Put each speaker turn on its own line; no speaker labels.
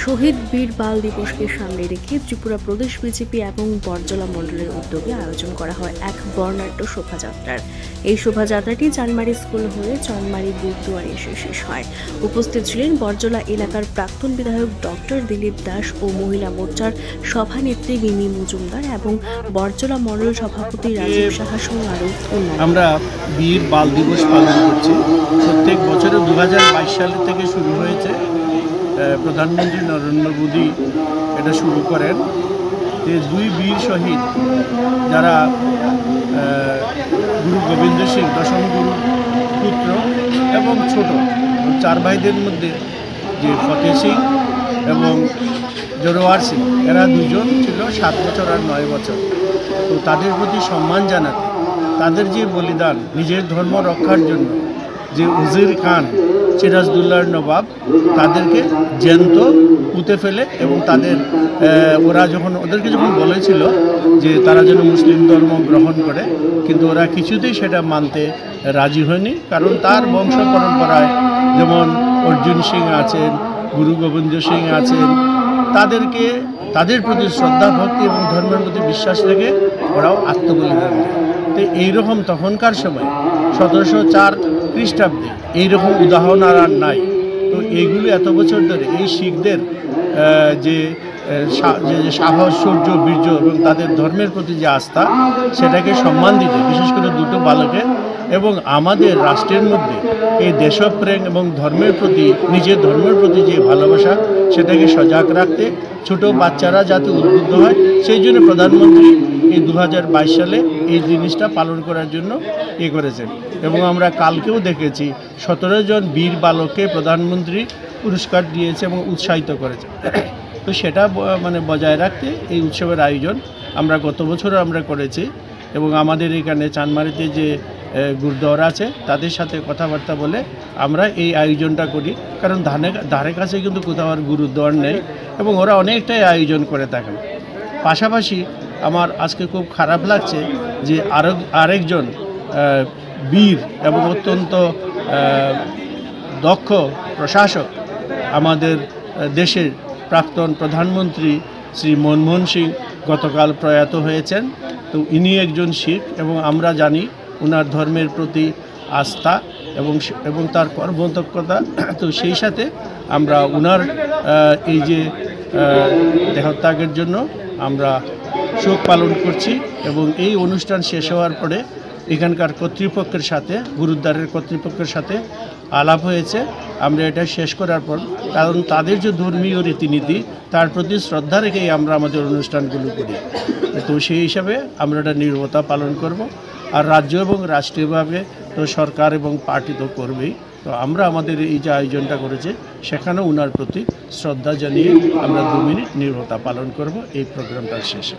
শহীদ বীর বাল দিবসকে সামনে রেখে ত্রিপুরা প্রদেশ বিজেপি এবং বরজলা মণ্ডলের উদ্যোগে আয়োজন করা হয় এক বর্ণাঢ্য শোভাযাত্রার। এই শোভাযাত্রাটি চানমারি স্কুল হয়ে চনমারি গুরুদুয়ারে এসে শেষ হয়। উপস্থিত ছিলেন বরজলা এলাকার প্রাক্তন বিধায়ক ডক্টর দিলীপ দাস ও মহিলা মোর্চার সভানেত্রী মিমি মজুমদার এবং বরজলা মণ্ডল সভাপতি রাজীব সাহা সহ আরও অন্যান্য।
আমরা বীর বাল দিবস পালন করছি। প্রত্যেক বছরে 2022 সাল থেকে শুরু হয়েছে। প্রধানমন্ত্রী নরেন্দ্র মোদী এটা শুরু করেন যে দুই বীর শহীদ যারা গুরু গোবিন্দ সিং দশম গুরু পুত্র এবং ছোট চার ভাইদের মধ্যে যে ফতেহ সিং এবং জোরওয়ার সিং, এরা দুজন ছিল 7 বছর আর 9 বছর। তো তাদের প্রতি সম্মান জানাতে, তাদের যে বলিদান নিজের ধর্ম রক্ষার জন্য, যে উজির খান সিরাজদৌল্লার নবাব তাদেরকে জ্যান্ত পুঁতে ফেলে এবং ওদেরকে যখন বলেছিল যে তারা যেন মুসলিম ধর্ম গ্রহণ করে, কিন্তু ওরা কিছুতেই সেটা মানতে রাজি হয়নি। কারণ তার বংশ পরম্পরায় যেমন অর্জুন সিং আছেন, গুরু গোবিন্দ সিং আছেন, তাদের প্রতি শ্রদ্ধা ভক্তি এবং ধর্মের প্রতি বিশ্বাস রেখে ওরাও আত্মবলিদান দেয়। তো এইরকম তখনকার সময় 1704 খ্রিস্টাব্দে এইরকম উদাহরণ আর নাই। তো এইগুলো এত বছর ধরে এই শিখদের যে সাহস, শৌর্য, বীর্য এবং তাদের ধর্মের প্রতি যে আস্থা, সেটাকে সম্মান দিতে, বিশেষ করে দুটো বালকের এবং আমাদের রাষ্ট্রের মধ্যে এই দেশপ্রেম এবং ধর্মের প্রতি, নিজের ধর্মের প্রতি যে ভালোবাসা, সেটাকে সজাগ রাখতে, ছোট বাচ্চারা যাতে উদ্বুদ্ধ হয়, সেই জন্য প্রধানমন্ত্রী এই 2022 সালে এই জিনিসটা পালন করার জন্য করেছেন। এবং আমরা কালকেও দেখেছি 17 জন বীর বালককে প্রধানমন্ত্রী পুরস্কার দিয়েছে এবং উৎসাহিত করেছে। তো সেটা বজায় রাখতে এই উৎসবের আয়োজন আমরা গত বছরও আমরা করেছি। এবং আমাদের এখানে চানমারিতে যে গুরুদ্বারা আছে তাদের সাথে কথাবার্তা বলে আমরা এই আয়োজনটা করি। কারণ ধারে কাছে কিন্তু কোথাও আর গুরুদ্বার নেই এবং ওরা অনেকটাই আয়োজন করে থাকেন। পাশাপাশি আমার আজকে খুব খারাপ লাগছে যে আরেকজন বীর এবং অত্যন্ত দক্ষ প্রশাসক, আমাদের দেশের প্রাক্তন প্রধানমন্ত্রী শ্রী মনমোহন সিং গতকাল প্রয়াত হয়েছেন। তো ইনি একজন শিখ এবং আমরা জানি ওনার ধর্মের প্রতি আস্থা এবং তার কর্মদক্ষতা। তো সেই সাথে আমরা ওনার এই যে দেহত্যাগের জন্য আমরা শোক পালন করছি। এবং এই অনুষ্ঠান শেষ হওয়ার পরে এখানকার কর্তৃপক্ষের সাথে, গুরুদ্বারের কর্তৃপক্ষের সাথে আলাপ হয়েছে। আমরা এটা শেষ করার পর, কারণ তাদের যে ধর্মীয় রীতিনীতি, তার প্রতি শ্রদ্ধা রেখেই আমরা আমাদের অনুষ্ঠানগুলো করি। তো সেই হিসাবে আমরা এটা নীরবতা পালন করব। আর রাজ্য এবং রাষ্ট্রীয়ভাবে তো সরকার এবং পার্টি তো করবেই। তো আমরা আমাদের এই যে আয়োজনটা করেছে, সেখানেও ওনার প্রতি শ্রদ্ধা জানিয়ে আমরা 2 মিনিট নীরবতা পালন করব এই প্রোগ্রামটার শেষে।